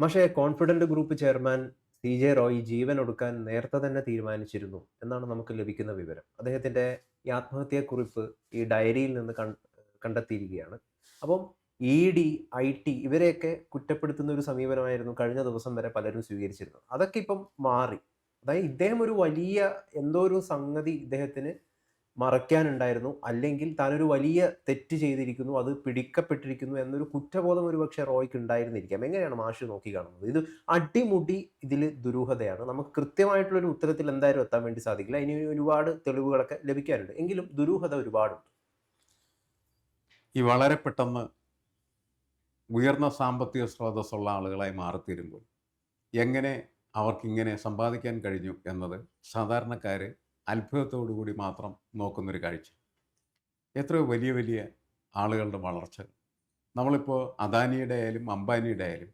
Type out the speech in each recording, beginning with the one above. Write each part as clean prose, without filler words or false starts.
പക്ഷേ confident group chairman സി.ജെ. Roy ജീവനൊടുക്കാൻ നേരത്തെ തന്നെ തീരുമാനിച്ചിരുന്നു എന്നാണ് നമുക്ക് ലഭിക്കുന്ന വിവരം. അദ്ദേഹത്തിന്റെ ഈ ആത്മഹത്യാക്കുറിപ്പ് ഈ ഡയറിയിൽ നിന്ന് കണ്ടെത്തിയിരിക്കുകയാണ്. അപ്പം ഇ.ഡി, ഐ.ടി ഇവരെയൊക്കെ കുറ്റപ്പെടുത്തുന്ന ഒരു സമീപനമായിരുന്നു കഴിഞ്ഞ ദിവസം വരെ പലരും സ്വീകരിച്ചിരുന്നത്. അതൊക്കെ ഇപ്പം മാറി. അതായത് ഇദ്ദേഹം ഒരു വലിയ എന്തോ ഒരു സംഗതി ഇദ്ദേഹത്തിന് മറയ്ക്കാനുണ്ടായിരുന്നു. അല്ലെങ്കിൽ താനൊരു വലിയ തെറ്റ് ചെയ്തിരിക്കുന്നു, അത് പിടിക്കപ്പെട്ടിരിക്കുന്നു എന്നൊരു കുറ്റബോധം ഒരുപക്ഷേ റോയ്ക്ക് ഉണ്ടായിരുന്നിരിക്കാം. എങ്ങനെയാണ് മാഷ് നോക്കിക്കാണുന്നത്? ഇത് അടിമുടി ഇതില് ദുരൂഹതയാണ്. നമുക്ക് കൃത്യമായിട്ടുള്ളൊരു ഉത്തരത്തിൽ എന്തായാലും എത്താൻ വേണ്ടി സാധിക്കില്ല. ഇനി ഒരുപാട് തെളിവുകളൊക്കെ ലഭിക്കാനുണ്ട്. എങ്കിലും ദുരൂഹത ഒരുപാടുണ്ട്. ഈ വളരെ പെട്ടെന്ന് ഉയർന്ന സാമ്പത്തിക സ്രോതസ്സുള്ള ആളുകളായി മാറിത്തീരുമ്പോൾ എങ്ങനെ അവർക്കിങ്ങനെ സമ്പാദിക്കാൻ കഴിഞ്ഞു എന്നത് സാധാരണക്കാർ അത്ഭുതത്തോടു കൂടി മാത്രം നോക്കുന്നൊരു കാഴ്ച. എത്രയോ വലിയ വലിയ ആളുകളുടെ വളർച്ച, നമ്മളിപ്പോൾ അദാനിയുടെ ആയാലും അംബാനിയുടെ ആയാലും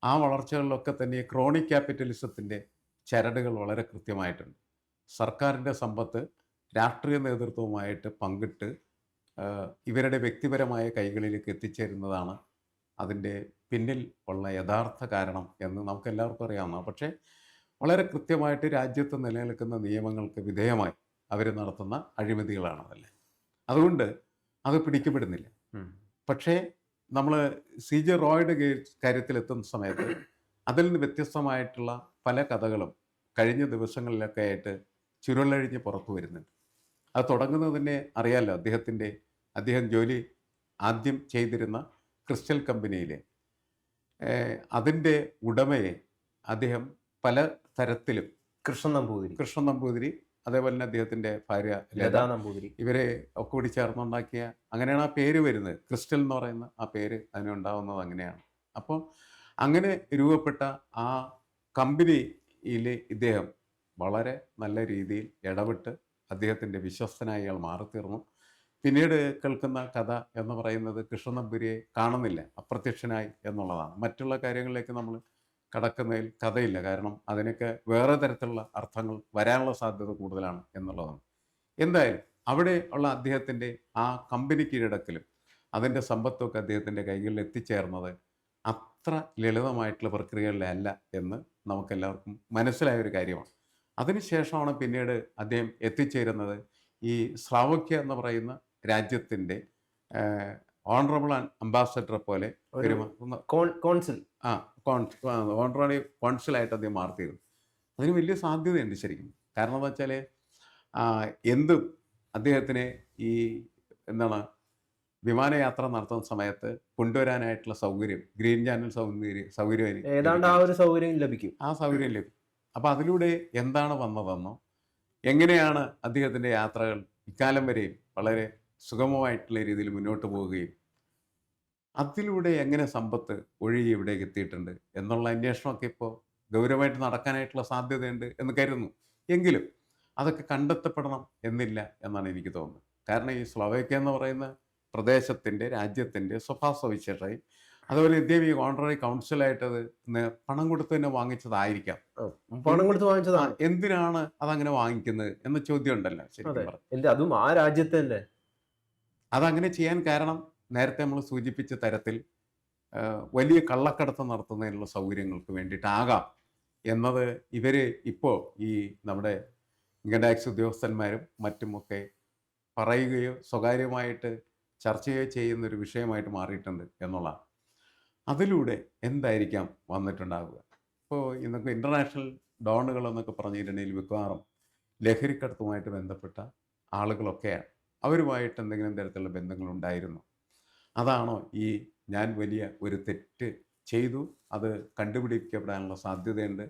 ആ വളർച്ചകളിലൊക്കെ തന്നെ ക്രോണിക് ക്യാപിറ്റലിസത്തിൻ്റെ ചരടുകൾ വളരെ കൃത്യമായിട്ടുണ്ട്. സർക്കാരിൻ്റെ സമ്പത്ത് രാഷ്ട്രീയ നേതൃത്വവുമായിട്ട് പങ്കിട്ട് ഇവരുടെ വ്യക്തിപരമായ കൈകളിലേക്ക് എത്തിച്ചേരുന്നതാണ് അതിൻ്റെ പിന്നിൽ ഉള്ള യഥാർത്ഥ കാരണം എന്ന് നമുക്കെല്ലാവർക്കും അറിയാവുന്നതാണ്. പക്ഷേ വളരെ കൃത്യമായിട്ട് രാജ്യത്ത് നിലനിൽക്കുന്ന നിയമങ്ങൾക്ക് വിധേയമായി അവർ നടത്തുന്ന അഴിമതികളാണതല്ലേ. അതുകൊണ്ട് അത് പിടിക്കപ്പെടുന്നില്ല. പക്ഷേ നമ്മൾ സി.ജെ. റോയുടെ കാര്യത്തിലെത്തുന്ന സമയത്ത് അതിൽ നിന്ന് വ്യത്യസ്തമായിട്ടുള്ള പല കഥകളും കഴിഞ്ഞ ദിവസങ്ങളിലൊക്കെ ആയിട്ട് ചുരുളഴിഞ്ഞ് പുറത്തു വരുന്നുണ്ട്. അത് തുടങ്ങുന്നത് തന്നെ അറിയാമല്ലോ. അദ്ദേഹം ജോലി ആദ്യം ചെയ്തിരുന്ന ക്രിസ്റ്റൽ കമ്പനിയിലെ അതിൻ്റെ ഉടമയെ അദ്ദേഹം പല തരത്തിലും കൃഷ്ണൻ നമ്പൂതിരി അതേപോലെ തന്നെ അദ്ദേഹത്തിൻ്റെ ഭാര്യ ലതാ നമ്പൂതിരി ഇവരെ ഒക്കെ കൂടി ചേർന്നുണ്ടാക്കിയ, അങ്ങനെയാണ് ആ പേര് വരുന്നത്. ക്രിസ്റ്റൽ എന്ന് പറയുന്ന ആ പേര് അതിനുണ്ടാവുന്നത് അങ്ങനെയാണ്. അപ്പോൾ അങ്ങനെ രൂപപ്പെട്ട ആ കമ്പനിയിൽ ഇദ്ദേഹം വളരെ നല്ല രീതിയിൽ ഇടപെട്ട് അദ്ദേഹത്തിൻ്റെ വിശ്വസ്തനായി അയാൾ മാറിത്തീർന്നു. പിന്നീട് കേൾക്കുന്ന കഥ എന്ന് പറയുന്നത് കൃഷ്ണൻ നമ്പൂതിരിയെ കാണുന്നില്ല, അപ്രത്യക്ഷനായി എന്നുള്ളതാണ്. മറ്റുള്ള കാര്യങ്ങളിലേക്ക് നമ്മൾ കടക്കുന്നതിൽ കഥയില്ല, കാരണം അതിനൊക്കെ വേറെ തരത്തിലുള്ള അർത്ഥങ്ങൾ വരാനുള്ള സാധ്യത കൂടുതലാണ് എന്നുള്ളതാണ്. എന്തായാലും അവിടെ ഉള്ള അദ്ദേഹത്തിൻ്റെ ആ കമ്പനി കീഴടക്കലും അതിൻ്റെ സമ്പത്തൊക്കെ അദ്ദേഹത്തിൻ്റെ കൈകളിൽ എത്തിച്ചേർന്നത് അത്ര ലളിതമായിട്ടുള്ള പ്രക്രിയകളിലല്ല എന്ന് നമുക്കെല്ലാവർക്കും മനസ്സിലായൊരു കാര്യമാണ്. അതിനുശേഷമാണ് പിന്നീട് അദ്ദേഹം എത്തിച്ചേരുന്നത് ഈ സ്ലോവാക്യ എന്ന് പറയുന്ന രാജ്യത്തിൻ്റെ ഓണറബിൾ അംബാസഡറെ പോലെ കോൺസുൽ ഓണററി കോൺസുലായിട്ട് അദ്ദേഹം മാറിത്തീരുന്നു. അതിന് വലിയ സാധ്യതയുണ്ട് ശരിക്കും. കാരണം എന്താ വെച്ചാൽ എന്തും അദ്ദേഹത്തിന് ഈ വിമാനയാത്ര നടത്തുന്ന സമയത്ത് കൊണ്ടുവരാനായിട്ടുള്ള സൗകര്യം, ഗ്രീൻ ചാനൽ സൗകര്യം ഏതാണ്ട് ആ ഒരു സൗകര്യം ലഭിക്കും. അപ്പോൾ അതിലൂടെ എന്താണ് വന്നതെന്നോ എങ്ങനെയാണ് അദ്ദേഹത്തിൻ്റെ യാത്രകൾ ഇക്കാലം വരെയും വളരെ സുഗമമായിട്ടുള്ള രീതിയിൽ മുന്നോട്ട് പോവുകയും അതിലൂടെ എങ്ങനെ സമ്പത്ത് ഒഴുകി ഇവിടേക്ക് എത്തിയിട്ടുണ്ട് എന്നുള്ള അന്വേഷണമൊക്കെ ഇപ്പോൾ ഗൗരവമായിട്ട് നടക്കാനായിട്ടുള്ള സാധ്യതയുണ്ട് എന്ന് കരുതുന്നു. എങ്കിലും അതൊക്കെ കണ്ടെത്തപ്പെടണം എന്നില്ല എന്നാണ് എനിക്ക് തോന്നുന്നത്. കാരണം ഈ സ്ലോവാക്യ എന്ന് പറയുന്ന പ്രദേശത്തിൻ്റെ രാജ്യത്തിൻ്റെ സ്വഭാവ സവിശേഷതയും അതുപോലെ ഇദ്ദേഹം ഈ ഓണററി കൗൺസിലായിട്ട് അത് പണം കൊടുത്ത് തന്നെ വാങ്ങിച്ചതായിരിക്കാം. പണം കൊടുത്ത് വാങ്ങിച്ചതാണ്. എന്തിനാണ് അതങ്ങനെ വാങ്ങിക്കുന്നത് എന്ന ചോദ്യം ഉണ്ടല്ലോ ശരിക്കും. അതും ആ രാജ്യത്തെ അതങ്ങനെ ചെയ്യാൻ കാരണം നേരത്തെ നമ്മൾ സൂചിപ്പിച്ച തരത്തിൽ വലിയ കള്ളക്കടത്ത് നടത്തുന്നതിനുള്ള സൗകര്യങ്ങൾക്ക് വേണ്ടിയിട്ടാകാം എന്നത് ഇവർ ഇപ്പോൾ ഈ നമ്മുടെ ഇൻകം ടാക്സ് ഉദ്യോഗസ്ഥന്മാരും മറ്റുമൊക്കെ പറയുകയോ സ്വകാര്യമായിട്ട് ചർച്ചയോ ചെയ്യുന്നൊരു വിഷയമായിട്ട് മാറിയിട്ടുണ്ട് എന്നുള്ളതാണ്. അതിലൂടെ എന്തായിരിക്കാം വന്നിട്ടുണ്ടാവുക? ഇപ്പോൾ ഇന്നൊക്കെ ഇൻ്റർനാഷണൽ ഡോണുകൾ എന്നൊക്കെ പറഞ്ഞിട്ടുണ്ടെങ്കിൽ മിക്കവാറും ലഹരിക്കടത്തുമായിട്ട് ബന്ധപ്പെട്ട ആളുകളൊക്കെയാണ്. അവരുമായിട്ട് എന്തെങ്കിലും തരത്തിലുള്ള ബന്ധങ്ങളുണ്ടായിരുന്നു. അതാണോ ഈ ഞാൻ വലിയ ഒരു തെറ്റ് ചെയ്തു അത് കണ്ടുപിടിക്കപ്പെടാനുള്ള സാധ്യതയുണ്ട്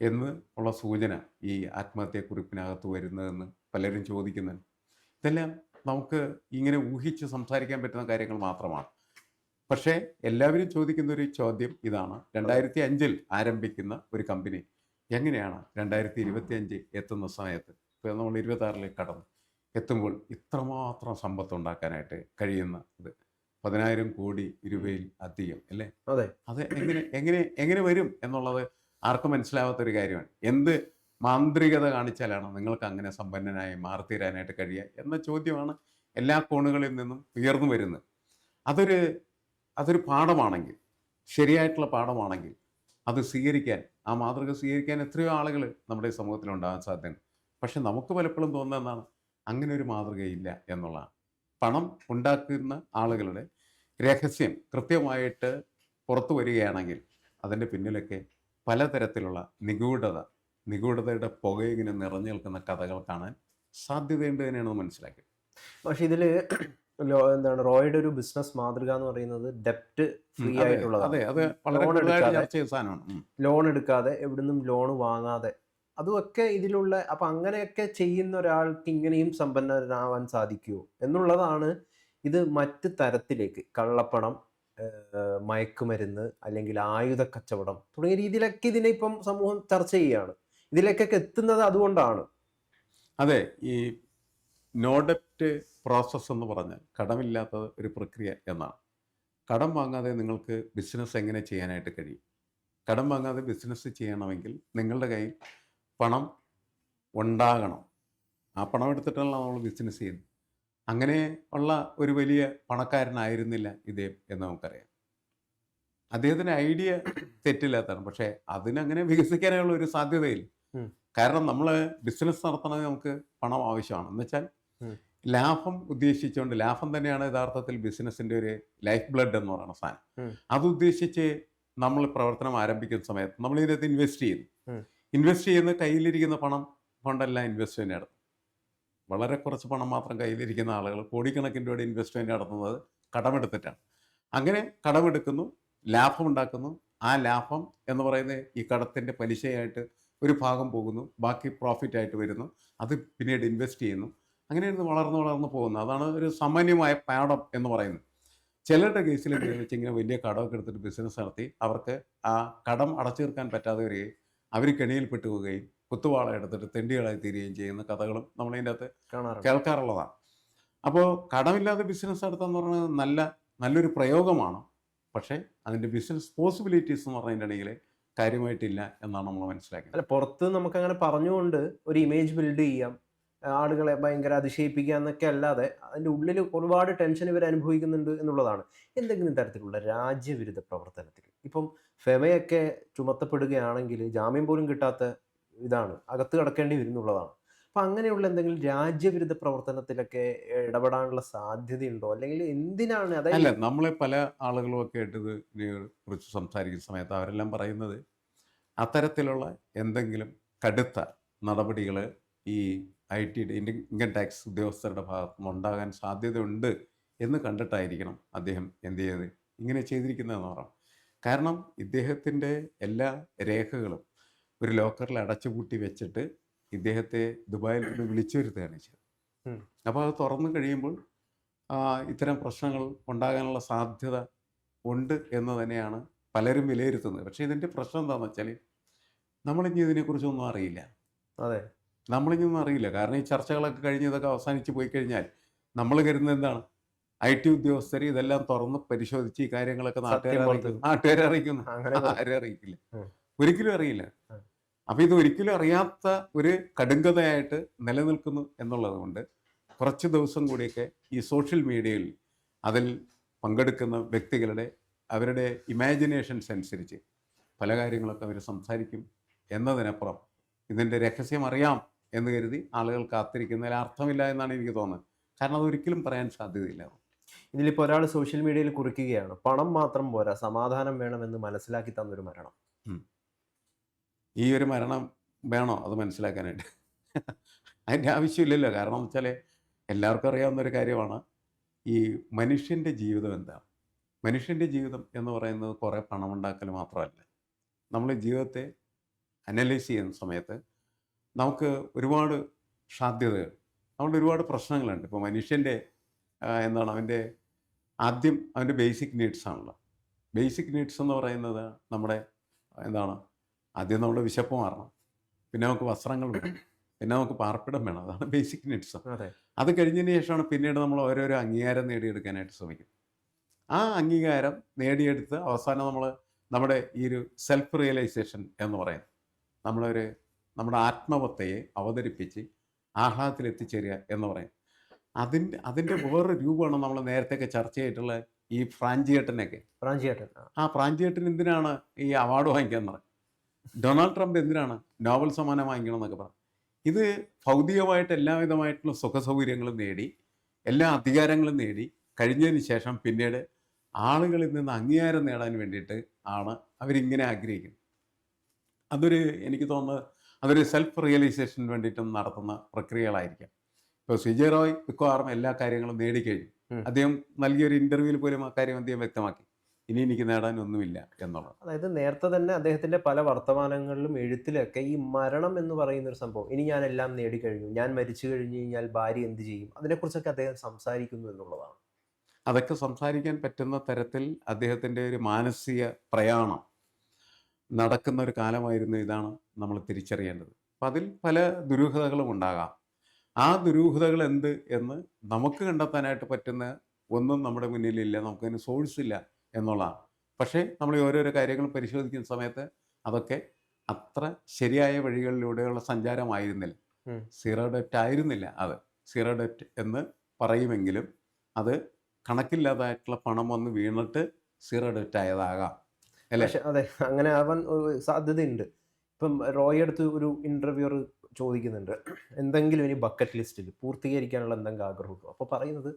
എന്ന് ഉള്ള സൂചന ഈ ആത്മഹത്യാക്കുറിപ്പിനകത്ത് വരുന്നതെന്ന് പലരും ചോദിക്കുന്നുണ്ട്. ഇതെല്ലാം നമുക്ക് ഇങ്ങനെ ഊഹിച്ച് സംസാരിക്കാൻ പറ്റുന്ന കാര്യങ്ങൾ മാത്രമാണ്. പക്ഷേ എല്ലാവരും ചോദിക്കുന്ന ഒരു ചോദ്യം ഇതാണ്: 2005 ആരംഭിക്കുന്ന ഒരു കമ്പനി എങ്ങനെയാണ് 2025 എത്തുന്ന സമയത്ത്, ഇപ്പോൾ നമ്മൾ 26 കടന്നു എത്തുമ്പോൾ ഇത്രമാത്രം സമ്പത്ത് ഉണ്ടാക്കാനായിട്ട് കഴിയുന്ന ഇത് 10,000 കോടി രൂപയിൽ അധികം അല്ലേ? അത് എങ്ങനെ വരും എന്നുള്ളത് ആർക്കും മനസ്സിലാവാത്തൊരു കാര്യമാണ്. എന്ത് മാന്ത്രികത കാണിച്ചാലാണ് നിങ്ങൾക്ക് അങ്ങനെ സമ്പന്നനായി മാറിത്തീരാനായിട്ട് കഴിയുക എന്ന ചോദ്യമാണ് എല്ലാ കോണുകളിൽ നിന്നും ഉയർന്നു വരുന്നത്. അതൊരു പാഠമാണെങ്കിൽ, ശരിയായിട്ടുള്ള പാഠമാണെങ്കിൽ അത് സ്വീകരിക്കാൻ, ആ മാതൃക സ്വീകരിക്കാൻ എത്രയോ ആളുകൾ നമ്മുടെ ഈ സമൂഹത്തിലുണ്ടാകാൻ സാധ്യതയുണ്ട്. പക്ഷെ നമുക്ക് പലപ്പോഴും തോന്നുന്നത് എന്താണ്? അങ്ങനെ ഒരു മാതൃകയില്ല എന്നുള്ളതാണ്. പണം ഉണ്ടാക്കുന്ന ആളുകളുടെ രഹസ്യം കൃത്യമായിട്ട് പുറത്തു വരികയാണെങ്കിൽ അതിൻ്റെ പിന്നിലൊക്കെ പലതരത്തിലുള്ള നിഗൂഢതയുടെ പുകയിങ്ങനെ നിറഞ്ഞു നിൽക്കുന്ന കഥകൾ കാണാൻ സാധ്യതയുണ്ട് തന്നെയാണ് മനസ്സിലാക്കിയത്. പക്ഷെ ഇതില് എന്താണ് റോയുടെ ഒരു ബിസിനസ് മാതൃക എന്ന് പറയുന്നത് ഡെപ്റ്റ് ഫ്രീ അതെ ആയിട്ടുള്ളതാണ്. അതെ അത് വളരെ ലോൺ കൂടുതലായിട്ട് എടുക്കാതെ ചർച്ച ചെയ്ത സാധനമാണ്. ലോൺ എടുക്കാതെ എവിടുന്നും ലോൺ വാങ്ങാതെ അതുമൊക്കെ ഇതിലുള്ള അപ്പൊ അങ്ങനെയൊക്കെ ചെയ്യുന്ന ഒരാൾക്ക് ഇങ്ങനെയും സമ്പന്നനാവാൻ സാധിക്കുമോ എന്നുള്ളതാണ്. ഇത് മറ്റ് തരത്തിലേക്ക് കള്ളപ്പണം, മയക്കുമരുന്ന് അല്ലെങ്കിൽ ആയുധ കച്ചവടം തുടങ്ങിയ രീതിയിലൊക്കെ ഇതിനെ ഇപ്പം സമൂഹം ചർച്ച ചെയ്യുകയാണ്. ഇതിലേക്കൊക്കെ എത്തുന്നത് അതുകൊണ്ടാണ്. അതെ, ഈ നോ ഡെപ്റ്റ് പ്രോസസ്സ് എന്ന് പറഞ്ഞാൽ കടമില്ലാത്ത ഒരു പ്രക്രിയ എന്നാണ്. കടം വാങ്ങാതെ നിങ്ങൾക്ക് ബിസിനസ് എങ്ങനെ ചെയ്യാനായിട്ട് കഴിയും? കടം വാങ്ങാതെ ബിസിനസ് ചെയ്യണമെങ്കിൽ നിങ്ങളുടെ കയ്യിൽ പണം ഉണ്ടാകണം. ആ പണം എടുത്തിട്ടല്ല നമ്മൾ ബിസിനസ് ചെയ്യുന്നത്. അങ്ങനെ ഉള്ള ഒരു വലിയ പണക്കാരനായിരുന്നില്ല ഇദ്ദേഹം എന്ന് നമുക്കറിയാം. അദ്ദേഹത്തിന് ഐഡിയ തെറ്റില്ലാത്തതാണ്, പക്ഷേ അതിനങ്ങനെ വികസിക്കാനുള്ള ഒരു സാധ്യതയില്ല. ഉം. കാരണം നമ്മൾ ബിസിനസ് നടത്തണമെങ്കിൽ നമുക്ക് പണം ആവശ്യമാണ്. എന്ന് വെച്ചാൽ ഉം. ലാഭം ഉദ്ദേശിച്ചുകൊണ്ട്, ലാഭം തന്നെയാണ് യഥാർത്ഥത്തിൽ ബിസിനസ്സിൻ്റെ ഒരു ലൈഫ് ബ്ലഡ് എന്ന് പറയുന്ന സാധനം. ഉം. അത് ഉദ്ദേശിച്ച് നമ്മൾ പ്രവർത്തനം ആരംഭിക്കുന്ന സമയത്ത് നമ്മൾ ഇതിനകത്ത് ഇൻവെസ്റ്റ് ചെയ്യുന്നു. ഉം. ഇൻവെസ്റ്റ് ചെയ്യുന്ന കയ്യിലിരിക്കുന്ന പണം കൊണ്ടല്ല ഇൻവെസ്റ്റ്മെൻറ്റ് നടത്തുന്നത്. വളരെ കുറച്ച് പണം മാത്രം കയ്യിലിരിക്കുന്ന ആളുകൾ കോടിക്കണക്കിന് രൂപയുടെ ഇൻവെസ്റ്റ്മെൻറ്റ് നടത്തുന്നത് കടമെടുത്തിട്ടാണ്. അങ്ങനെ കടമെടുക്കുന്നു, ലാഭമുണ്ടാക്കുന്നു. ആ ലാഭം എന്ന് പറയുന്നത് ഈ കടത്തിൻ്റെ പലിശയായിട്ട് ഒരു ഭാഗം പോകുന്നു, ബാക്കി പ്രോഫിറ്റായിട്ട് വരുന്നു. അത് പിന്നീട് ഇൻവെസ്റ്റ് ചെയ്യുന്നു. അങ്ങനെയാണ് വളർന്ന് പോകുന്നത്. അതാണ് ഒരു സാമാന്യമായ പാഠം എന്ന് പറയുന്നത്. ചിലരുടെ കേസിൽ വെച്ച് ഇങ്ങനെ വലിയ കടമൊക്കെ എടുത്തിട്ട് ബിസിനസ് നടത്തി അവർക്ക് ആ കടം അടച്ചു തീർക്കാൻ പറ്റാതെ വരികയും അവർ കെണിയിൽപ്പെട്ടു പോവുകയും കുത്തുവാള എടുത്തിട്ട് തെണ്ടികളായി തീരുകയും ചെയ്യുന്ന കഥകളും നമ്മളതിൻ്റെ അകത്ത് കാണാറുണ്ട്. കേൾക്കാറുള്ളതാണ്. അപ്പോൾ കടമില്ലാതെ ബിസിനസ് നടത്തുകയെന്ന് പറയുന്നത് നല്ലൊരു പ്രയോഗമാണ്. പക്ഷേ അതിൻ്റെ ബിസിനസ് പോസിബിലിറ്റീസ് എന്ന് പറയുന്നതിൻ്റെ ഇടയിൽ കാര്യമായിട്ടില്ല എന്നാണ് നമ്മൾ മനസ്സിലാക്കുന്നത്. അല്ല, പുറത്ത് നമുക്കങ്ങനെ പറഞ്ഞുകൊണ്ട് ഒരു ഇമേജ് ബിൽഡ് ചെയ്യാം, ആളുകളെ ഭയങ്കര അതിശയിപ്പിക്കുക എന്നൊക്കെ അല്ലാതെ അതിൻ്റെ ഉള്ളിൽ ഒരുപാട് ടെൻഷൻ ഇവർ അനുഭവിക്കുന്നുണ്ട് എന്നുള്ളതാണ്. എന്തെങ്കിലും തരത്തിലുള്ള രാജ്യവിരുദ്ധ പ്രവർത്തനത്തിൽ ഇപ്പം ഫെമയൊക്കെ ചുമത്തപ്പെടുകയാണെങ്കിൽ ജാമ്യം പോലും കിട്ടാത്ത ഇതാണ്, അകത്ത് കിടക്കേണ്ടി വരുന്നുള്ളതാണ്. അപ്പം അങ്ങനെയുള്ള എന്തെങ്കിലും രാജ്യവിരുദ്ധ പ്രവർത്തനത്തിലൊക്കെ ഇടപെടാനുള്ള സാധ്യതയുണ്ടോ? അല്ലെങ്കിൽ എന്തിനാണ് അല്ല, അതായത് നമ്മളെ പല ആളുകളും ഒക്കെ ആയിട്ട് ഇതിനെ കുറിച്ച് സംസാരിക്കുന്ന സമയത്ത് അവരെല്ലാം പറയുന്നത് അത്തരത്തിലുള്ള എന്തെങ്കിലും കടുത്ത നടപടികൾ ഈ IT ഇൻകം ടാക്സ് ഉദ്യോഗസ്ഥരുടെ ഭാഗത്തു നിന്ന് ഉണ്ടാകാൻ സാധ്യതയുണ്ട് എന്ന് കണ്ടിട്ടായിരിക്കണം അദ്ദേഹം എന്ത് ചെയ്ത് ഇങ്ങനെ ചെയ്തിരിക്കുന്നതെന്ന് പറയാം. കാരണം ഇദ്ദേഹത്തിൻ്റെ എല്ലാ രേഖകളും ഒരു ലോക്കറിൽ അടച്ചുപൂട്ടി വെച്ചിട്ട് ഇദ്ദേഹത്തെ ദുബായിൽ നിന്ന് വിളിച്ചു വരുത്തുകയാണ് ചെയ്തത്. ഉം. അപ്പോൾ അത് തുറന്നു കഴിയുമ്പോൾ ഇത്തരം പ്രശ്നങ്ങൾ ഉണ്ടാകാനുള്ള സാധ്യത ഉണ്ട് എന്ന് തന്നെയാണ് പലരും വിലയിരുത്തുന്നത്. പക്ഷേ ഇതിൻ്റെ പ്രശ്നം എന്താണെന്ന് വെച്ചാൽ നമ്മളിനി ഇതിനെക്കുറിച്ചൊന്നും അറിയില്ല. അതെ, നമ്മളിനിയൊന്നും അറിയില്ല. കാരണം ഈ ചർച്ചകളൊക്കെ കഴിഞ്ഞ് ഇതൊക്കെ അവസാനിച്ച് പോയി കഴിഞ്ഞാൽ നമ്മൾ കരുതുന്നത് എന്താണ്? IT ഉദ്യോഗസ്ഥർ ഇതെല്ലാം തുറന്ന് പരിശോധിച്ച് ഈ കാര്യങ്ങളൊക്കെ നാട്ടുകാരെ അറിയിക്കുന്നു. അങ്ങനെ ആരും അറിയിക്കില്ല, ഉം. ഒരിക്കലും അറിയില്ല. ഉം. അപ്പോൾ ഇത് ഒരിക്കലും അറിയാത്ത ഒരു കടുങ്കഥയായിട്ട് നിലനിൽക്കുന്നു എന്നുള്ളത് കൊണ്ട് കുറച്ച് ദിവസം കൂടിയൊക്കെ ഈ സോഷ്യൽ മീഡിയയിൽ അതിൽ പങ്കെടുക്കുന്ന വ്യക്തികളുടെ അവരുടെ ഇമാജിനേഷൻസ് അനുസരിച്ച് പല കാര്യങ്ങളൊക്കെ അവർ സംസാരിക്കും എന്നതിനപ്പുറം ഇതിൻ്റെ രഹസ്യം അറിയാം എന്ന് കരുതി ആളുകൾ കാത്തിരിക്കുന്നതിൽ അർത്ഥമില്ല എന്നാണ് എനിക്ക് തോന്നുന്നത്. കാരണം അതൊരിക്കലും പറയാൻ സാധ്യതയില്ല. ഇതിലിപ്പോൾ ഒരാൾ സോഷ്യൽ മീഡിയയിൽ കുറിക്കുകയാണ്, പണം മാത്രം പോരാ സമാധാനം വേണമെന്ന് മനസ്സിലാക്കി തന്നൊരു മരണം. ഈ ഒരു മരണം വേണോ അത് മനസ്സിലാക്കാനായിട്ട്? അതിൻ്റെ ആവശ്യമില്ലല്ലോ. കാരണം എന്ന് വെച്ചാൽ എല്ലാവർക്കും അറിയാവുന്ന ഒരു കാര്യമാണ് ഈ മനുഷ്യൻ്റെ ജീവിതം എന്താണ്. മനുഷ്യൻ്റെ ജീവിതം എന്ന് പറയുന്നത് കുറേ പണമുണ്ടാക്കൽ മാത്രമല്ല. നമ്മൾ ജീവിതത്തെ അനലൈസ് ചെയ്യുന്ന സമയത്ത് നമുക്ക് ഒരുപാട് സാധ്യതകൾ, നമ്മളുടെ ഒരുപാട് പ്രശ്നങ്ങളുണ്ട്. ഇപ്പോൾ മനുഷ്യൻ്റെ എന്താണ് അവൻ്റെ ബേസിക് നീഡ്സ് ആണല്ലോ. ബേസിക് നീഡ്സ് എന്ന് പറയുന്നത് നമ്മുടെ എന്താണ്, ആദ്യം നമ്മുടെ വിശപ്പ് മാറണം, പിന്നെ നമുക്ക് വസ്ത്രങ്ങൾ വേണം, പിന്നെ നമുക്ക് പാർപ്പിടം വേണം. അതാണ് ബേസിക് നീഡ്സ്. അതെ, അത് കഴിഞ്ഞതിന് ശേഷമാണ് പിന്നീട് നമ്മൾ ഓരോരോ അംഗീകാരം നേടിയെടുക്കാനായിട്ട് ശ്രമിക്കും. ആ അംഗീകാരം നേടിയെടുത്ത് അവസാനം നമ്മുടെ ഈ ഒരു സെൽഫ് റിയലൈസേഷൻ എന്ന് പറയുന്നത് നമ്മുടെ ആത്മവത്തയെ അവതരിപ്പിച്ച് ആഹ്ലാദത്തിൽ എത്തിച്ചേരുക എന്ന് പറയും. അതിൻ്റെ വേറൊരു രൂപമാണ് നമ്മൾ നേരത്തെയൊക്കെ ചർച്ച ചെയ്തിട്ടുള്ള ഈ ഫ്രാഞ്ചിയേട്ടനൊക്കെ. പ്രാഞ്ചിയേട്ടൻ. ആ ഫ്രാഞ്ചിയേട്ടൻ എന്തിനാണ് ഈ അവാർഡ് വാങ്ങിക്കുന്നത്? ഡൊണാൾഡ് ട്രംപ് എന്തിനാണ് നോബൽ സമ്മാനം വാങ്ങിക്കണം എന്നൊക്കെ പറഞ്ഞു. ഇത് ഭൗതികമായിട്ട് എല്ലാവിധമായിട്ടുള്ള സുഖസൗകര്യങ്ങളും നേടി, എല്ലാ അധികാരങ്ങളും നേടി കഴിഞ്ഞതിന് ശേഷം പിന്നീട് ആളുകളിൽ നിന്ന് അംഗീകാരം നേടാൻ വേണ്ടിയിട്ട് ആണ് അവരിങ്ങനെ ആഗ്രഹിക്കുന്നത്. എനിക്ക് തോന്നുന്നത് അതൊരു സെൽഫ് റിയലൈസേഷന് വേണ്ടിയിട്ടും നടത്തുന്ന പ്രക്രിയകളായിരിക്കാം. ഇപ്പോൾ സിജെ റോയ് മിക്കവാറും എല്ലാ കാര്യങ്ങളും നേടിക്കഴിഞ്ഞു. അദ്ദേഹം നൽകിയൊരു ഇൻ്റർവ്യൂവിൽ പോലും ആ കാര്യം അദ്ദേഹം വ്യക്തമാക്കി. ഇനി എനിക്ക് നേടാനൊന്നുമില്ല എന്നുള്ളത്. അതായത് നേരത്തെ തന്നെ അദ്ദേഹത്തിന്റെ പല വർത്തമാനങ്ങളിലും എഴുത്തിലൊക്കെ ഈ മരണം എന്ന് പറയുന്ന ഒരു സംഭവം, ഇനി ഞാൻ എല്ലാം നേടിക്കഴിഞ്ഞു, ഞാൻ മരിച്ചു കഴിഞ്ഞു കഴിഞ്ഞാൽ ഭാര്യ എന്ത് ചെയ്യും, അതിനെക്കുറിച്ചൊക്കെ അദ്ദേഹം സംസാരിക്കുന്നു എന്നുള്ളതാണ്. അതൊക്കെ സംസാരിക്കാൻ പറ്റുന്ന തരത്തിൽ അദ്ദേഹത്തിൻ്റെ ഒരു മാനസിക പ്രയാണം നടക്കുന്ന ഒരു കാലമായിരുന്നു ഇതാണ് നമ്മൾ തിരിച്ചറിയേണ്ടത്. അപ്പം അതിൽ പല ദുരൂഹതകളും ഉണ്ടാകാം. ആ ദുരൂഹതകൾ എന്ത് എന്ന് നമുക്ക് കണ്ടെത്താനായിട്ട് പറ്റുന്ന ഒന്നും നമ്മുടെ മുന്നിലില്ല, നമുക്കതിന് സോഴ്സ് ഇല്ല എന്നുള്ളതാണ്. പക്ഷേ നമ്മൾ ഈ ഓരോരോ കാര്യങ്ങൾ പരിശോധിക്കുന്ന സമയത്ത് അതൊക്കെ അത്ര ശരിയായ വഴികളിലൂടെയുള്ള സഞ്ചാരമായിരുന്നില്ല. സീറോ ഡെറ്റ് ആയിരുന്നില്ല. അത് സീറോ ഡെറ്റ് എന്ന് പറയുമെങ്കിലും അത് കണക്കില്ലാതായിട്ടുള്ള പണം വന്ന് വീണിട്ട് സീറോ ഡെറ്റ് ആയതാകാം അല്ലേ? പക്ഷെ അതെ, അങ്ങനെ ആവാൻ ഒരു സാധ്യതയുണ്ട്. ഇപ്പം റോയ് അടുത്ത് ഒരു ഇന്റർവ്യൂർ ചോദിക്കുന്നുണ്ട്, എന്തെങ്കിലും ഇനി ബക്കറ്റ് ലിസ്റ്റിൽ പൂർത്തീകരിക്കാനുള്ള എന്തെങ്കിലും ആഗ്രഹമുണ്ടോ? അപ്പോൾ പറയുന്നത്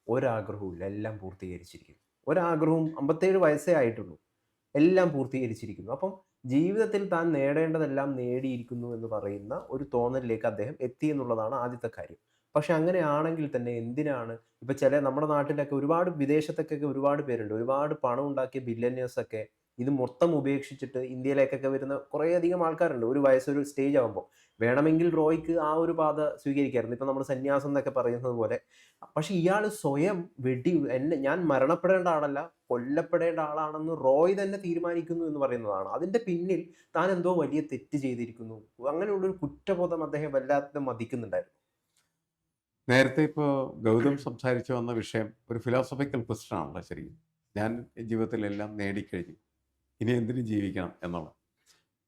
ഒരാഗ്രഹവും ഇല്ല, എല്ലാം പൂർത്തീകരിച്ചിരിക്കുന്നു. ഒരാഗ്രഹവും 57 വയസ്സേ ആയിട്ടുള്ളൂ, എല്ലാം പൂർത്തീകരിച്ചിരിക്കുന്നു. അപ്പം ജീവിതത്തിൽ താൻ നേടേണ്ടതെല്ലാം നേടിയിരിക്കുന്നു എന്ന് പറയുന്ന ഒരു തോന്നലിലേക്ക് അദ്ദേഹം എത്തി എന്നുള്ളതാണ് ആദ്യത്തെ കാര്യം. പക്ഷെ അങ്ങനെയാണെങ്കിൽ തന്നെ എന്തിനാണ് ഇപ്പം നമ്മുടെ നാട്ടിലൊക്കെ ഒരുപാട് വിദേശത്തൊക്കെ ഒരുപാട് പേരുണ്ട്, ഒരുപാട് പണം ഉണ്ടാക്കിയ ബില്യനേഴ്സൊക്കെ ഇത് മൊത്തം ഉപേക്ഷിച്ചിട്ട് ഇന്ത്യയിലേക്കൊക്കെ വരുന്ന കുറേയധികം ആൾക്കാരുണ്ട്. ഒരു വയസ്സൊരു സ്റ്റേജ് ആകുമ്പോൾ വേണമെങ്കിൽ റോയ്ക്ക് ആ ഒരു പാത സ്വീകരിക്കായിരുന്നു, ഇപ്പം നമ്മൾ സന്യാസം എന്നൊക്കെ പറയുന്നത് പോലെ. പക്ഷെ ഇയാൾ സ്വയം ഞാൻ മരണപ്പെടേണ്ട ആളല്ല, കൊല്ലപ്പെടേണ്ട ആളാണെന്ന് റോയ് തന്നെ തീരുമാനിക്കുന്നു എന്ന് പറയുന്നതാണ്. അതിൻ്റെ പിന്നിൽ താൻ എന്തോ വലിയ തെറ്റ് ചെയ്തിരിക്കുന്നു, അങ്ങനെയുള്ളൊരു കുറ്റബോധം അദ്ദേഹം വല്ലാതെ മതിക്കുന്നുണ്ടായിരുന്നു. നേരത്തെ ഇപ്പോൾ ഗൗതം സംസാരിച്ചു വന്ന വിഷയം ഒരു ഫിലോസഫിക്കൽ ക്വസ്റ്റ്യൻ ആണല്ലോ ശരിക്കും. ഞാൻ ജീവിതത്തിലെല്ലാം നേടിക്കഴിഞ്ഞു, ഇനി എന്തിനു ജീവിക്കണം എന്നുള്ള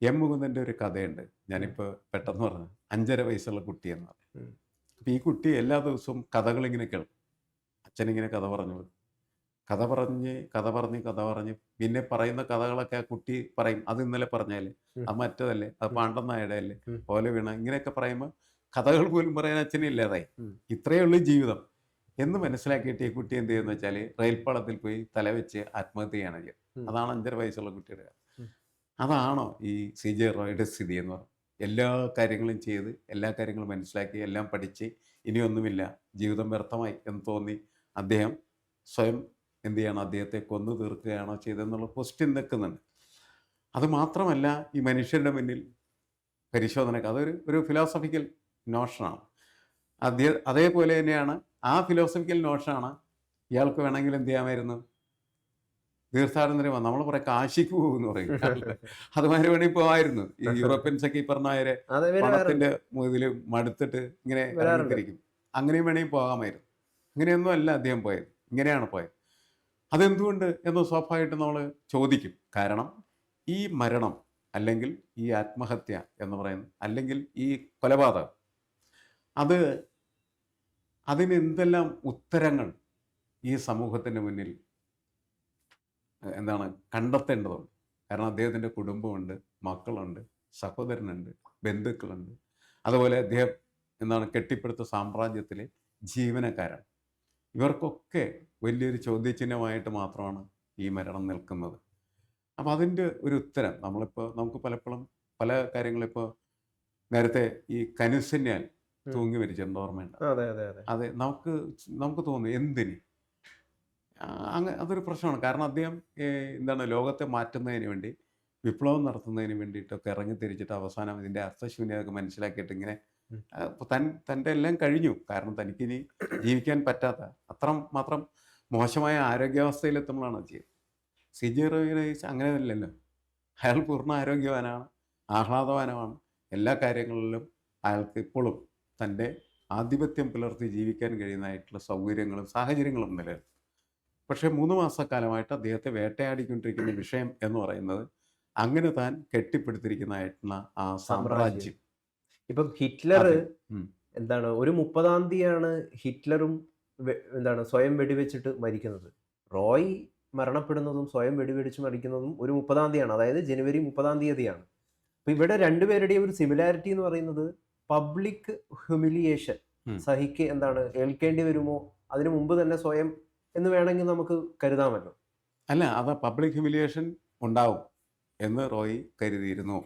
എം മുകുന്ദൻ്റെ ഒരു കഥയുണ്ട്. ഞാനിപ്പോൾ പെട്ടെന്ന് പറഞ്ഞു, 5.5 വയസ്സുള്ള കുട്ടി എന്ന് പറഞ്ഞു. അപ്പം ഈ കുട്ടി എല്ലാ ദിവസവും കഥകളിങ്ങനെ കേൾക്കും. അച്ഛനിങ്ങനെ കഥ പറഞ്ഞു കൊടുക്കും. കഥ പറഞ്ഞ് പിന്നെ പറയുന്ന കഥകളൊക്കെ ആ കുട്ടി പറയും, അത് ഇന്നലെ പറഞ്ഞാലേ, അത് മറ്റതല്ലേ, അത് പാണ്ഡം നായയുടെ അല്ലേ, ഓല വീണ, ഇങ്ങനെയൊക്കെ പറയുമ്പോൾ കഥകൾ പോലും പറയാൻ അച്ഛനെ ഇല്ലാതായി. ഇത്രയേ ഉള്ളൂ ജീവിതം എന്ന് മനസ്സിലാക്കിയിട്ട് ഈ കുട്ടി എന്ത് ചെയ്യുന്ന വെച്ചാൽ റെയിൽപ്പാളത്തിൽ പോയി തലവെച്ച് ആത്മഹത്യ ചെയ്യാണ് ചെയ്യുന്നത്. അതാണ് 5.5 വയസ്സുള്ള കുട്ടിയുടെ. അതാണോ ഈ സിജെ റോയുടെ സ്ഥിതി എന്ന് പറഞ്ഞു? എല്ലാ കാര്യങ്ങളും ചെയ്ത്, എല്ലാ കാര്യങ്ങളും മനസ്സിലാക്കി, എല്ലാം പഠിച്ച്, ഇനിയൊന്നുമില്ല, ജീവിതം വ്യർത്ഥമായി എന്ന് തോന്നി അദ്ദേഹം സ്വയം എന്ത് ചെയ്യണം, അദ്ദേഹത്തെ കൊന്നു തീർക്കുകയാണോ ചെയ്തതെന്നുള്ള ക്വസ്റ്റ്യൻ നിൽക്കുന്നുണ്ട്. അതുമാത്രമല്ല, ഈ മനുഷ്യരുടെ മുന്നിൽ പരിശോധനക്ക് അതൊരു ഫിലോസഫിക്കൽ നോഷനാണ്. അതേപോലെ തന്നെയാണ് ആ ഫിലോസഫിക്കൽ നോഷനാണ് ഇയാൾക്ക് വേണമെങ്കിൽ എന്ത് ചെയ്യാമായിരുന്നു, തീർത്ഥാടനം നമ്മൾ പറയാം കാശിക്ക് പോകുമെന്ന് പറയും, അതുമാതിരി വേണമെങ്കിൽ പോകായിരുന്നു. ഈ യൂറോപ്യൻസൊക്കെ ഈ പറഞ്ഞവരെ പണത്തിൻ്റെ ഇതിൽ മടുത്തിട്ട് ഇങ്ങനെ ഇറങ്ങിത്തിരിക്കും, അങ്ങനെയും വേണമെങ്കിൽ പോകാമായിരുന്നു. ഇങ്ങനെയൊന്നും അല്ല അദ്ദേഹം പോയത്, ഇങ്ങനെയാണ് പോയത്. അതെന്തുകൊണ്ട് എന്ന് സ്വാഭാവികമായിട്ട് നമ്മൾ ചോദിക്കും. കാരണം ഈ മരണം അല്ലെങ്കിൽ ഈ ആത്മഹത്യ എന്ന് പറയുന്നത്, അല്ലെങ്കിൽ ഈ കൊലപാതകം, അതിന് എന്തെല്ലാം ഉത്തരങ്ങൾ ഈ സമൂഹത്തിൻ്റെ മുന്നിൽ കണ്ടെത്തേണ്ടതുണ്ട്. കാരണം അദ്ദേഹത്തിൻ്റെ കുടുംബമുണ്ട്, മക്കളുണ്ട്, സഹോദരനുണ്ട്, ബന്ധുക്കളുണ്ട്, അതുപോലെ അദ്ദേഹം കെട്ടിപ്പടുത്ത സാമ്രാജ്യത്തിലെ ജീവനക്കാരാണ്. ഇവർക്കൊക്കെ വലിയൊരു ചോദ്യചിഹ്നമായിട്ട് മാത്രമാണ് ഈ മരണം നിൽക്കുന്നത്. അപ്പം അതിൻ്റെ ഒരു ഉത്തരം നമുക്ക് പലപ്പോഴും പല കാര്യങ്ങളിപ്പോൾ നേരത്തെ ഈ കനുസന്യാൽ തൂങ്ങി മരിച്ചിട്ടുണ്ട്, ഓർമ്മയുണ്ട്? അതെ, നമുക്ക് തോന്നുന്നു എന്തിന് അതൊരു പ്രശ്നമാണ്. കാരണം അദ്ദേഹം ലോകത്തെ മാറ്റുന്നതിന് വേണ്ടി, വിപ്ലവം നടത്തുന്നതിന് വേണ്ടിയിട്ടൊക്കെ ഇറങ്ങിത്തിരിച്ചിട്ട് അവസാനം ഇതിൻ്റെ അർത്ഥശൂന്യതൊക്കെ മനസ്സിലാക്കിയിട്ട് ഇങ്ങനെ തൻ്റെ എല്ലാം കഴിഞ്ഞു. കാരണം തനിക്കിനി ജീവിക്കാൻ പറ്റാത്ത അത്രമാത്രം മോശമായ ആരോഗ്യാവസ്ഥയിലെത്തുമ്പോഴാണ് അത് ചെയ്തത്. സിജെ റോയിയുടെ അങ്ങനെയല്ലല്ലോ, അയാൾ പൂർണ്ണ ആരോഗ്യവാനാണ്, ആഹ്ലാദവാനമാണ്. എല്ലാ കാര്യങ്ങളിലും അയാൾക്ക് ഇപ്പോഴും തൻ്റെ ആധിപത്യം പുലർത്തി ജീവിക്കാൻ കഴിയുന്നതായിട്ടുള്ള സൗകര്യങ്ങളും സാഹചര്യങ്ങളും നിലനിൽക്കും. പക്ഷേ 3 മാസക്കാലമായിട്ട് അദ്ദേഹത്തെ വേട്ടയാടിക്കൊണ്ടിരിക്കുന്ന വിഷയം എന്ന് പറയുന്നത് അങ്ങനെ താൻ കെട്ടിപ്പടുത്തിരിക്കുന്നതായിട്ടുള്ള ആ സാമ്രാജ്യം. ഇപ്പം ഹിറ്റ്ലർ ഒരു 30-ാം തീയതിയാണ് ഹിറ്റ്ലറും സ്വയം വെടിവെച്ചിട്ട് മരിക്കുന്നത്. റോയ് മരണപ്പെടുന്നതും സ്വയം വെടിവെടിച്ച് മരിക്കുന്നതും ഒരു 30-ാം തീയതിയാണ്. അതായത് ജനുവരി 30-ാം തീയതിയാണ്. അപ്പോൾ ഇവിടെ രണ്ടുപേരുടെയും ഒരു സിമിലാരിറ്റി എന്ന് പറയുന്നത് പബ്ലിക് ഹ്യൂമിലിയേഷൻ ഉം. ഏൽക്കേണ്ടി വരുമോ അതിനു മുമ്പ് തന്നെ സ്വയം എന്ന് വേണമെങ്കിൽ നമുക്ക് കരുതാമല്ലോ. അല്ല, അത് പബ്ലിക് ഹ്യൂമിലിയേഷൻ ഉണ്ടാവും എന്ന് റോയ് കരുതിയിരുന്നു.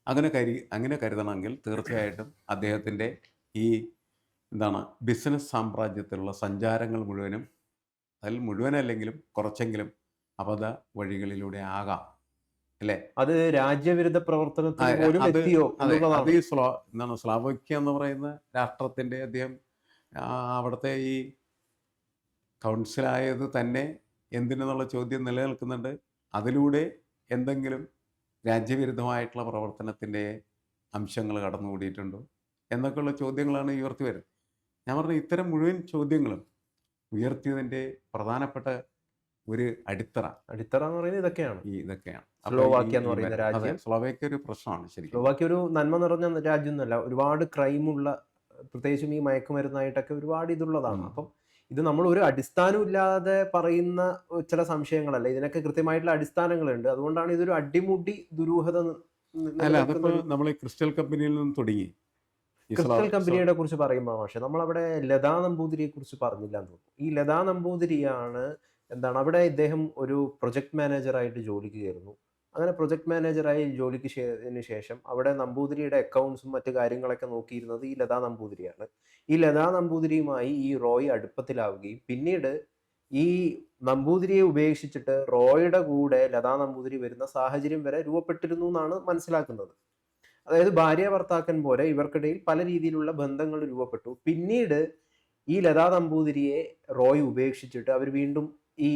അങ്ങനെ കരുതണമെങ്കിൽ തീർച്ചയായിട്ടും അദ്ദേഹത്തിൻ്റെ ഈ ബിസിനസ് സാമ്രാജ്യത്തിലുള്ള സഞ്ചാരങ്ങൾ മുഴുവനും, അതിൽ മുഴുവനല്ലെങ്കിലും കുറച്ചെങ്കിലും അബദ്ധ വഴികളിലൂടെ ആകാം, അല്ലേ? അത് രാജ്യവിരുദ്ധ പ്രവർത്തനത്തിന് ആ, പോലും അത് എത്തിയോ അതെ, അത് എന്നുള്ളതാണ്. ഈ സ്ലോവാക്യ എന്ന് പറയുന്ന രാഷ്ട്രത്തിൻ്റെ അദ്ദേഹം ആ, അവിടുത്തെ ഈ കൗൺസിലായത് തന്നെ എന്തിനെന്നുള്ള ചോദ്യം നിലനിൽക്കുന്നുണ്ട്. അതിലൂടെ എന്തെങ്കിലും രാജ്യവിരുദ്ധമായിട്ടുള്ള പ്രവർത്തനത്തിൻ്റെ അംശങ്ങൾ കടന്നുകൂടിയിട്ടുണ്ടോ എന്നൊക്കെയുള്ള ചോദ്യങ്ങളാണ് ഉയർത്തി വരുന്നത്. ഞാൻ പറഞ്ഞ ഇത്തരം മുഴുവൻ ചോദ്യങ്ങളും ഉയർത്തിയതിൻ്റെ പ്രധാനപ്പെട്ട ഒരു അടിത്തറ അടിത്തറ എന്ന് പറയുന്നത് ഇതൊക്കെയാണ്. ഇതൊക്കെയാണ്. അപ്പോൾ സ്ലോവാക്യ എന്ന് പറയുന്ന അതെ, രാജ്യം, സ്ലോവാക്യ ഒരു പ്രശ്നമാണ് ശരിക്കും. സ്ലോവാക്യ ഒരു നന്മ നിറഞ്ഞ രാജ്യമൊന്നുമല്ല. ഒരുപാട് ക്രൈമുള്ള, പ്രത്യേകിച്ചും ഈ മയക്കുമരുന്നായിട്ടൊക്കെ ഒരുപാട് ഇതുള്ളതാണ്. ഉം. അപ്പം ഇത് നമ്മൾ ഒരു അടിസ്ഥാനം ഇല്ലാതെ പറയുന്ന ചില സംശയങ്ങളല്ല, ഇതിനൊക്കെ കൃത്യമായിട്ടുള്ള അടിസ്ഥാനങ്ങളുണ്ട്. അതുകൊണ്ടാണ് ഇതൊരു അടിമുടി ദുരൂഹത അല്ല, നിലനിൽക്കുന്ന അതിപ്പോൾ ഒരു നമ്മൾ ഈ ക്രിസ്റ്റൽ കമ്പനിയിൽ നിന്ന് തുടങ്ങി ഈ ക്രിസ്റ്റൽ കമ്പനിയുടെ കുറിച്ച് പറയുമ്പോൾ പക്ഷേ നമ്മളവിടെ ലതാ നമ്പൂതിരിയെ കുറിച്ച് പറഞ്ഞില്ല എന്ന് തോന്നുന്നു. ഈ ലതാ നമ്പൂതിരിയാണ് അവിടെ ഇദ്ദേഹം ഒരു പ്രൊജക്ട് മാനേജറായിട്ട് ജോലിക്ക് കയറുന്നു. അങ്ങനെ പ്രൊജക്ട് മാനേജറായി ജോലിക്ക് ശേഷം അവിടെ നമ്പൂതിരിയുടെ അക്കൗണ്ട്സും മറ്റു കാര്യങ്ങളൊക്കെ നോക്കിയിരുന്നത് ഈ ലതാ നമ്പൂതിരിയാണ്. ഈ ലതാ നമ്പൂതിരിയുമായി ഈ റോയ് അടുപ്പത്തിലാവുകയും പിന്നീട് ഈ നമ്പൂതിരിയെ ഉപേക്ഷിച്ചിട്ട് റോയുടെ കൂടെ ലതാ നമ്പൂതിരി വരുന്ന സാഹചര്യം വരെ രൂപപ്പെട്ടിരുന്നു എന്നാണ് മനസ്സിലാക്കുന്നത്. അതായത് ഭാര്യ ഭർത്താക്കൻ പോലെ ഇവർക്കിടയിൽ പല രീതിയിലുള്ള ബന്ധങ്ങൾ രൂപപ്പെട്ടു. പിന്നീട് ഈ ലതാ നമ്പൂതിരിയെ റോയ് ഉപേക്ഷിച്ചിട്ട് അവർ വീണ്ടും ഈ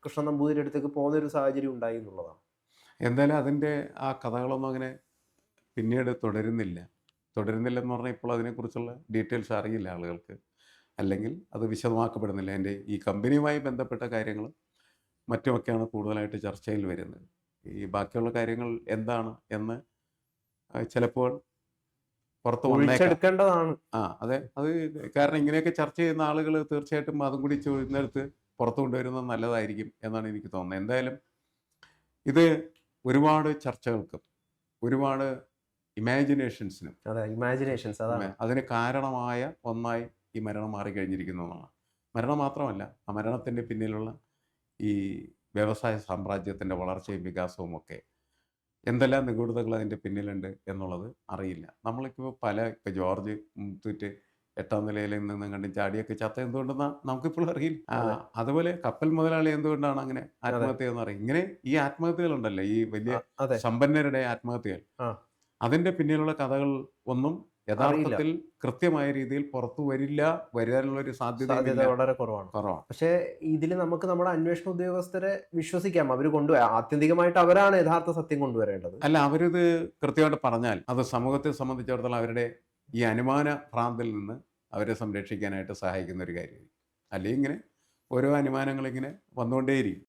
കൃഷ്ണ നമ്പൂതിരി അടുത്തേക്ക് പോകുന്ന ഒരു സാഹചര്യം ഉണ്ടായി എന്നുള്ളതാണ്. എന്തായാലും അതിൻ്റെ ആ കഥകളൊന്നും അങ്ങനെ പിന്നീട് തുടരുന്നില്ലെന്ന് പറഞ്ഞാൽ ഇപ്പോൾ അതിനെക്കുറിച്ചുള്ള ഡീറ്റെയിൽസ് അറിയില്ല ആളുകൾക്ക്, അല്ലെങ്കിൽ അത് വിശദമാക്കപ്പെടുന്നില്ല. എൻ്റെ ഈ കമ്പനിയുമായി ബന്ധപ്പെട്ട കാര്യങ്ങളും മറ്റുമൊക്കെയാണ് കൂടുതലായിട്ട് ചർച്ചയിൽ വരുന്നത്. ഈ ബാക്കിയുള്ള കാര്യങ്ങൾ എന്താണ് എന്ന് ചിലപ്പോൾ പുറത്ത് വന്നേക്കാം. ഒഴിച്ചെടുക്കേണ്ടതാണ്. അതെ, അത് കാരണം ഇങ്ങനെയൊക്കെ ചർച്ച ചെയ്യുന്ന ആളുകൾ തീർച്ചയായിട്ടും അതും കൂടി ചോദിക്കുന്നിടത്ത് പുറത്തു കൊണ്ടുവരുന്നത് നല്ലതായിരിക്കും എന്നാണ് എനിക്ക് തോന്നുന്നത്. എന്തായാലും ഇത് ഒരുപാട് ചർച്ചകൾക്കും ഒരുപാട് ഇമാജിനേഷൻസിനും അതെ, ഇമാജിനേഷൻസ് അതാണ്. അതിന് കാരണമായ ഒന്നായി ഈ മരണം മാറിക്കഴിഞ്ഞിരിക്കുന്നതാണ്. മരണം മാത്രമല്ല, ആ മരണത്തിൻ്റെ പിന്നിലുള്ള ഈ വ്യവസായ സാമ്രാജ്യത്തിൻ്റെ വളർച്ചയും വികാസവും ഒക്കെ എന്തെല്ലാം നിഗൂഢതകൾ അതിൻ്റെ പിന്നിലുണ്ട് എന്നുള്ളത് അറിയില്ല. നമ്മൾക്കിപ്പോൾ ഇപ്പോൾ ജോർജ് മുത്തൂറ്റ് 8-ാം നിലയിൽ നിന്ന് കണ്ടും ചാടിയൊക്കെ ചത്ത എന്തുകൊണ്ടെന്ന് നമുക്കിപ്പോൾ അറിയില്ല. അതുപോലെ കപ്പൽ മുതലാളി എന്തുകൊണ്ടാണ് അങ്ങനെ ആത്മഹത്യ എന്ന് പറയും. ഇങ്ങനെ ഈ ആത്മഹത്യകളുണ്ടല്ലോ, ഈ വലിയ സമ്പന്നരുടെ ആത്മഹത്യകൾ, അതിൻ്റെ പിന്നിലുള്ള കഥകൾ ഒന്നും യഥാർത്ഥത്തിൽ കൃത്യമായ രീതിയിൽ പുറത്തു വരാനുള്ളൊരു സാധ്യത വളരെ കുറവാണ്. പക്ഷേ ഇതിൽ നമുക്ക് നമ്മുടെ അന്വേഷണ ഉദ്യോഗസ്ഥരെ വിശ്വസിക്കാം. അവർ ആത്യന്തികമായിട്ട് അവരാണ് യഥാർത്ഥ സത്യം കൊണ്ടുവരേണ്ടത്. അല്ല, അവരിത് കൃത്യമായിട്ട് പറഞ്ഞാൽ അത് സമൂഹത്തെ സംബന്ധിച്ചിടത്തോളം അവരുടെ ഈ അനുമാന ഭ്രാന്തിൽ നിന്ന് അവരെ സംരക്ഷിക്കാനായിട്ട് സഹായിക്കുന്ന ഒരു കാര്യമായിരിക്കും. അല്ലെങ്കിൽ ഇങ്ങനെ ഓരോ അനുമാനങ്ങളിങ്ങനെ വന്നുകൊണ്ടേയിരിക്കും.